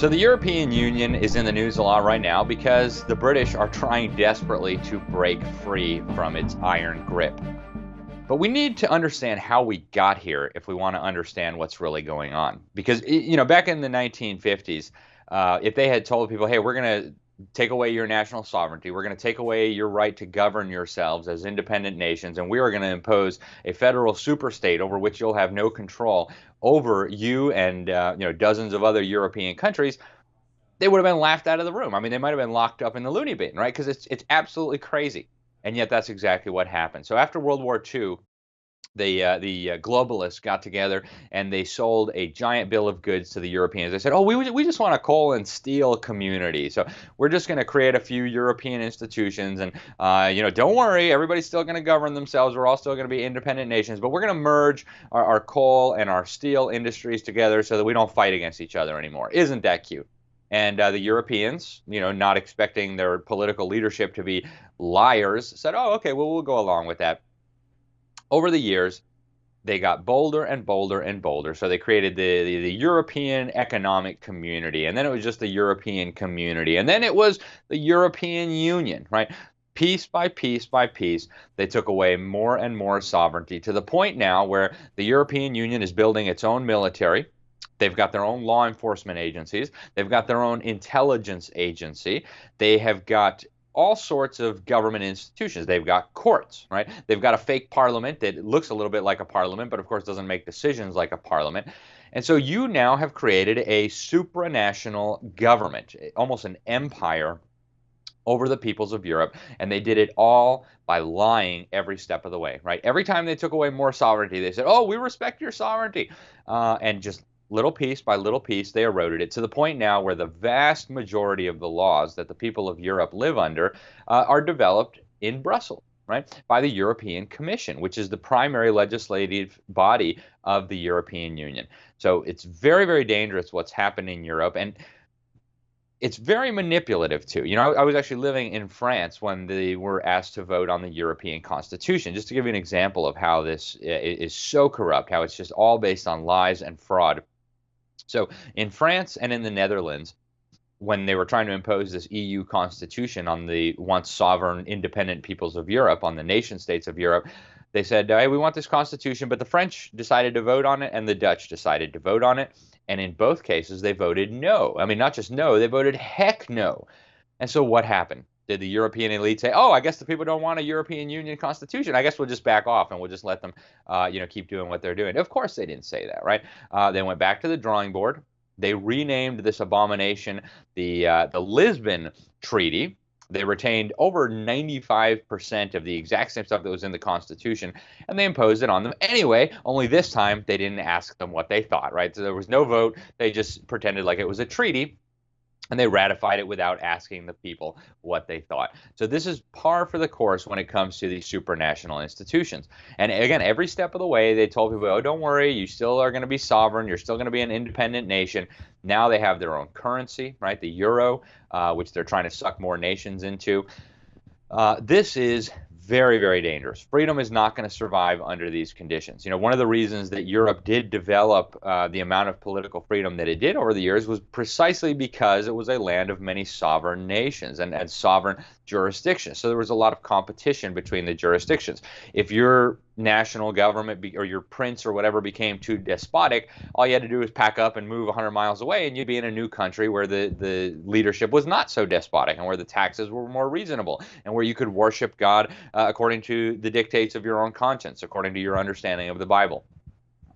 So the European Union is in the news a lot right now because the British are trying desperately to break free from its iron grip. But we need to understand how we got here if we want to understand what's really going on. Because, back in the 1950s, if they had told people, hey, we're going to take away your national sovereignty, we're going to take away your right to govern yourselves as independent nations, and we are going to impose a federal superstate over which you'll have no control over you and dozens of other European countries, they would have been laughed out of the room. I mean, they might have been locked up in the loony bin, right? Because it's absolutely crazy. And yet that's exactly what happened. So after World War II, the globalists got together and they sold a giant bill of goods to the Europeans. They said, "Oh, we just want a coal and steel community, so we're just going to create a few European institutions, and don't worry, everybody's still going to govern themselves. We're all still going to be independent nations, but we're going to merge our coal and our steel industries together so that we don't fight against each other anymore." Isn't that cute? And the Europeans, not expecting their political leadership to be liars, said, "Oh, okay, well, we'll go along with that." Over the years, they got bolder and bolder and bolder. So they created the European Economic Community, and then it was just the European Community, and then it was the European Union, right? Piece by piece by piece, they took away more and more sovereignty to the point now where the European Union is building its own military. They've got their own law enforcement agencies. They've got their own intelligence agency. They have got all sorts of government institutions. They've got courts, right? They've got a fake parliament that looks a little bit like a parliament, but of course doesn't make decisions like a parliament. And so you now have created a supranational government, almost an empire over the peoples of Europe, and they did it all by lying every step of the way, right? Every time they took away more sovereignty, they said, "Oh, we respect your sovereignty," and just little piece by little piece, they eroded it to the point now where the vast majority of the laws that the people of Europe live under are developed in Brussels, right, by the European Commission, which is the primary legislative body of the European Union. So it's very, very dangerous what's happening in Europe, and it's very manipulative too. I was actually living in France when they were asked to vote on the European Constitution, just to give you an example of how this is so corrupt, how it's just all based on lies and fraud. So in France and in the Netherlands, when they were trying to impose this EU constitution on the once sovereign independent peoples of Europe, on the nation states of Europe, they said, "Hey, we want this constitution," but the French decided to vote on it and the Dutch decided to vote on it. And in both cases, they voted no. I mean, not just no, they voted heck no. And so what happened? Did the European elite say, "Oh, I guess the people don't want a European Union constitution. I guess we'll just back off and we'll just let them, keep doing what they're doing"? Of course, they didn't say that, right? They went back to the drawing board. They renamed this abomination the Lisbon Treaty. They retained over 95% of the exact same stuff that was in the Constitution, and they imposed it on them anyway, only this time they didn't ask them what they thought, right? So there was no vote. They just pretended like it was a treaty, and they ratified it without asking the people what they thought. So this is par for the course when it comes to these supranational institutions. And again, every step of the way, they told people, "Oh, don't worry, you still are going to be sovereign. You're still going to be an independent nation." Now they have their own currency, right? The euro, which they're trying to suck more nations into. This is very, very dangerous. Freedom is not going to survive under these conditions. One of the reasons that Europe did develop the amount of political freedom that it did over the years was precisely because it was a land of many sovereign nations and sovereign jurisdictions. So there was a lot of competition between the jurisdictions. If your national government or your prince or whatever became too despotic, all you had to do was pack up and move 100 miles away, and you'd be in a new country where the leadership was not so despotic and where the taxes were more reasonable and where you could worship God according to the dictates of your own conscience, according to your understanding of the Bible.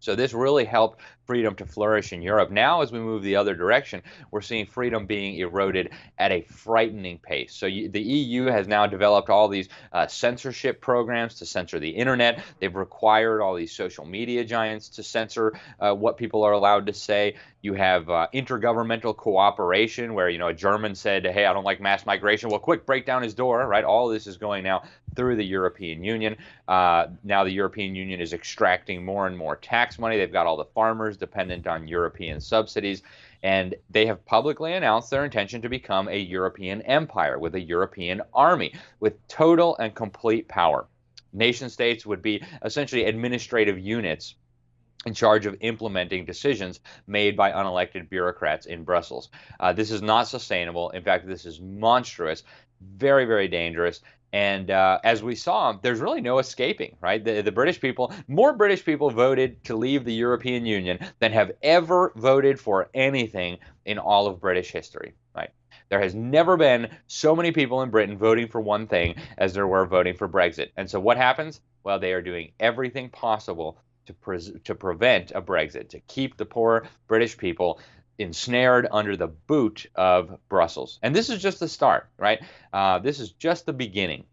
So this really helped freedom to flourish in Europe. Now, as we move the other direction, we're seeing freedom being eroded at a frightening pace. So the EU has now developed all these censorship programs to censor the internet. They've required all these social media giants to censor what people are allowed to say. You have intergovernmental cooperation where, a German said, "Hey, I don't like mass migration." Well, quick, break down his door, right? All this is going now through the European Union. Now the European Union is extracting more and more tax money. They've got all the farmers dependent on European subsidies, and they have publicly announced their intention to become a European empire with a European army with total and complete power. Nation states would be essentially administrative units in charge of implementing decisions made by unelected bureaucrats in Brussels. This is not sustainable. In fact, this is monstrous, very, very dangerous. And as we saw, there's really no escaping, right? The British people, more British people voted to leave the European Union than have ever voted for anything in all of British history, right? There has never been so many people in Britain voting for one thing as there were voting for Brexit. And so what happens? Well, they are doing everything possible to prevent a Brexit, to keep the poor British people ensnared under the boot of Brussels. And this is just the start, right? This is just the beginning.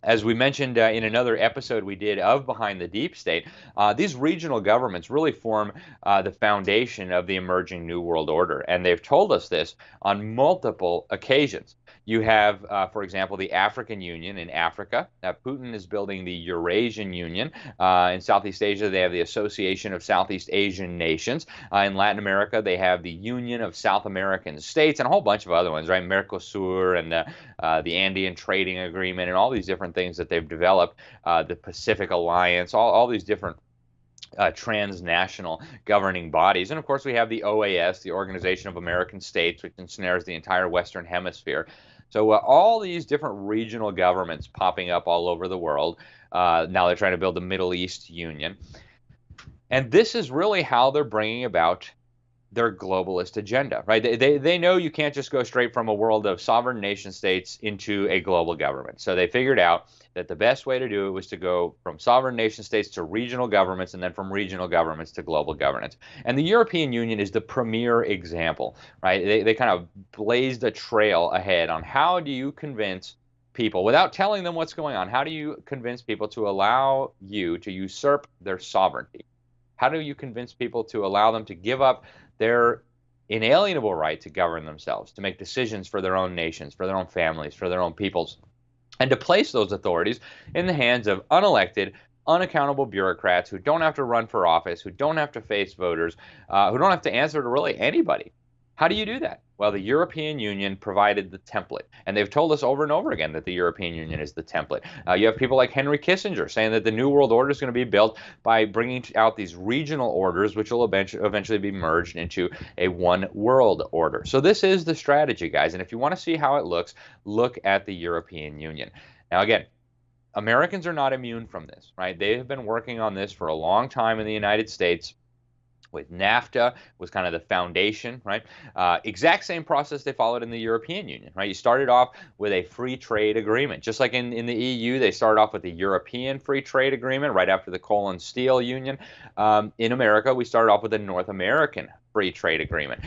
As we mentioned in another episode we did of Behind the Deep State, these regional governments really form the foundation of the emerging New World Order. And they've told us this on multiple occasions. You have, for example, the African Union in Africa. Putin is building the Eurasian Union. In Southeast Asia, they have the Association of Southeast Asian Nations. In Latin America, they have the Union of South American States and a whole bunch of other ones, right? Mercosur and the Andean Trading Agreement and all these different things that they've developed. The Pacific Alliance, all these different transnational governing bodies. And of course, we have the OAS, the Organization of American States, which ensnares the entire Western Hemisphere. So all these different regional governments popping up all over the world. Now they're trying to build the Middle East Union. And this is really how they're bringing about their globalist agenda, right? They know you can't just go straight from a world of sovereign nation states into a global government. So they figured out that the best way to do it was to go from sovereign nation states to regional governments and then from regional governments to global governance. And the European Union is the premier example, right? They kind of blazed a trail ahead on how do you convince people without telling them what's going on. How do you convince people to allow you to usurp their sovereignty? How do you convince people to allow them to give up their inalienable right to govern themselves, to make decisions for their own nations, for their own families, for their own peoples, and to place those authorities in the hands of unelected, unaccountable bureaucrats who don't have to run for office, who don't have to face voters, who don't have to answer to really anybody? How do you do that? Well, the European Union provided the template, and they've told us over and over again that the European Union is the template. You have people like Henry Kissinger saying that the New World Order is going to be built by bringing out these regional orders, which will eventually be merged into a one world order. So this is the strategy, guys, and if you want to see how it looks, look at the European Union. Now, again, Americans are not immune from this, right? They have been working on this for a long time in the United States. With NAFTA was kind of the foundation, right? Exact same process they followed in the European Union, right? You started off with a free trade agreement. Just like in the EU, they started off with the European Free Trade Agreement right after the Coal and Steel Union. In America, we started off with the North American Free Trade Agreement.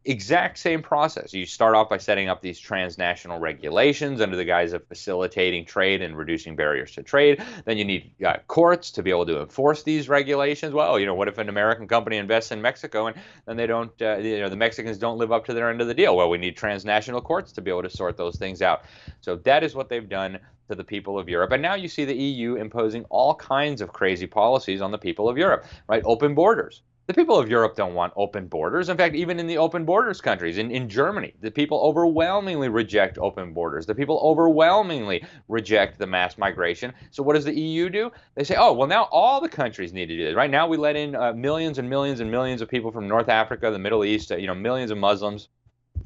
Exact same process. You start off by setting up these transnational regulations under the guise of facilitating trade and reducing barriers to trade. Then you need courts to be able to enforce these regulations. Well, what if an American company invests in Mexico and then they don't, the Mexicans don't live up to their end of the deal? Well, we need transnational courts to be able to sort those things out. So that is what they've done to the people of Europe. And now you see the EU imposing all kinds of crazy policies on the people of Europe, right? Open borders. The people of Europe don't want open borders. In fact, even in the open borders countries, in Germany, the people overwhelmingly reject open borders. The people overwhelmingly reject the mass migration. So what does the EU do? They say, oh, well, now all the countries need to do this. Right now we let in millions and millions and millions of people from North Africa, the Middle East, millions of Muslims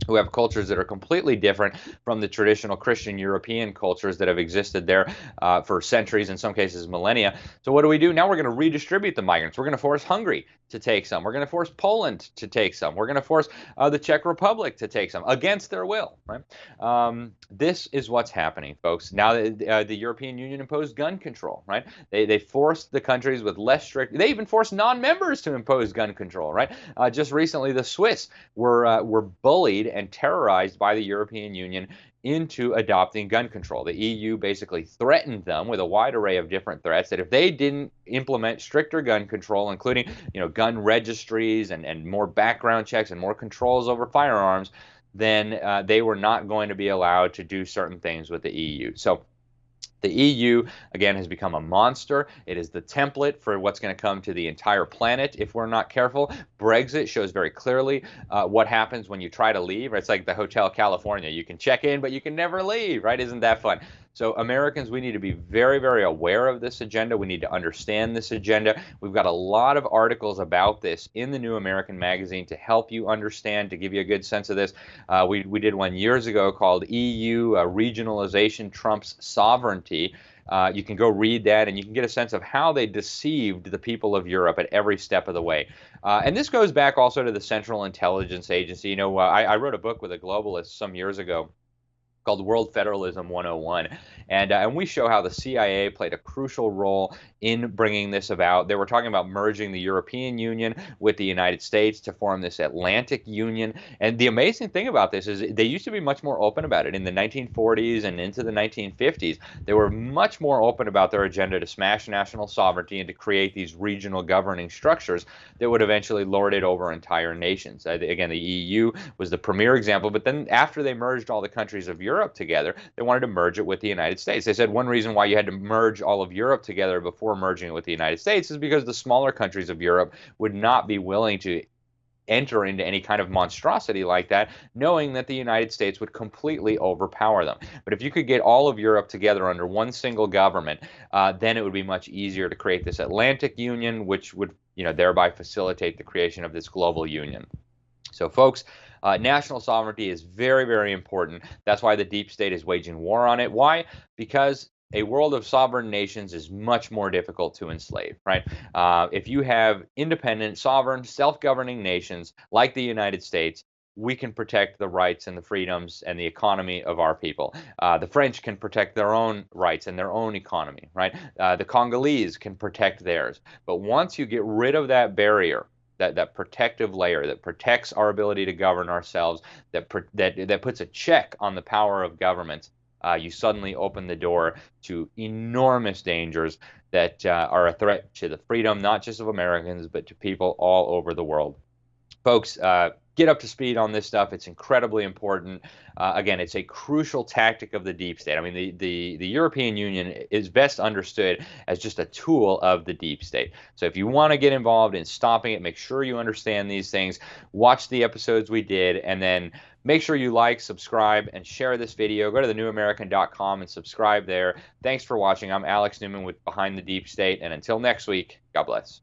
who have cultures that are completely different from the traditional Christian European cultures that have existed there for centuries, in some cases millennia. So what do? Now we're going to redistribute the migrants. We're going to force Hungary to take some. We're going to force Poland to take some. We're going to force the Czech Republic to take some against their will. Right? This is what's happening, folks. Now the European Union imposed gun control. Right? They forced the countries with less strict. They even forced non-members to impose gun control. Right? Just recently, the Swiss were bullied and terrorized by the European Union into adopting gun control. The EU basically threatened them with a wide array of different threats that if they didn't implement stricter gun control, including gun registries and more background checks and more controls over firearms, then they were not going to be allowed to do certain things with the EU. So the EU, again, has become a monster. It is the template for what's going to come to the entire planet if we're not careful. Brexit shows very clearly what happens when you try to leave. It's like the Hotel California. You can check in, but you can never leave, right? Isn't that fun? So Americans, we need to be very, very aware of this agenda. We need to understand this agenda. We've got a lot of articles about this in the New American Magazine to help you understand, to give you a good sense of this. We did one years ago called EU Regionalization Trumps Sovereignty. You can go read that, and you can get a sense of how they deceived the people of Europe at every step of the way. And this goes back also to the Central Intelligence Agency. You know, I wrote a book with a globalist some years ago called World Federalism 101. And we show how the CIA played a crucial role in bringing this about. They were talking about merging the European Union with the United States to form this Atlantic Union. And the amazing thing about this is they used to be much more open about it. In the 1940s and into the 1950s, they were much more open about their agenda to smash national sovereignty and to create these regional governing structures that would eventually lord it over entire nations. Again, the EU was the premier example, but then after they merged all the countries of Europe together, they wanted to merge it with the United States. They said one reason why you had to merge all of Europe together before merging it with the United States is because the smaller countries of Europe would not be willing to enter into any kind of monstrosity like that, knowing that the United States would completely overpower them. But if you could get all of Europe together under one single government, then it would be much easier to create this Atlantic Union, which would, thereby facilitate the creation of this global union. So, folks, national sovereignty is very, very important. That's why the deep state is waging war on it. Why? Because a world of sovereign nations is much more difficult to enslave, right? If you have independent, sovereign, self-governing nations like the United States, we can protect the rights and the freedoms and the economy of our people. The French can protect their own rights and their own economy, right? The Congolese can protect theirs. But once you get rid of that barrier, that protective layer that protects our ability to govern ourselves, that puts a check on the power of governments, you suddenly open the door to enormous dangers that are a threat to the freedom, not just of Americans, but to people all over the world. Folks, get up to speed on this stuff. It's incredibly important. Again, it's a crucial tactic of the deep state. I mean, the European Union is best understood as just a tool of the deep state. So if you want to get involved in stopping it, make sure you understand these things. Watch the episodes we did, and then make sure you like, subscribe, and share this video. Go to thenewamerican.com and subscribe there. Thanks for watching. I'm Alex Newman with Behind the Deep State, and until next week, God bless.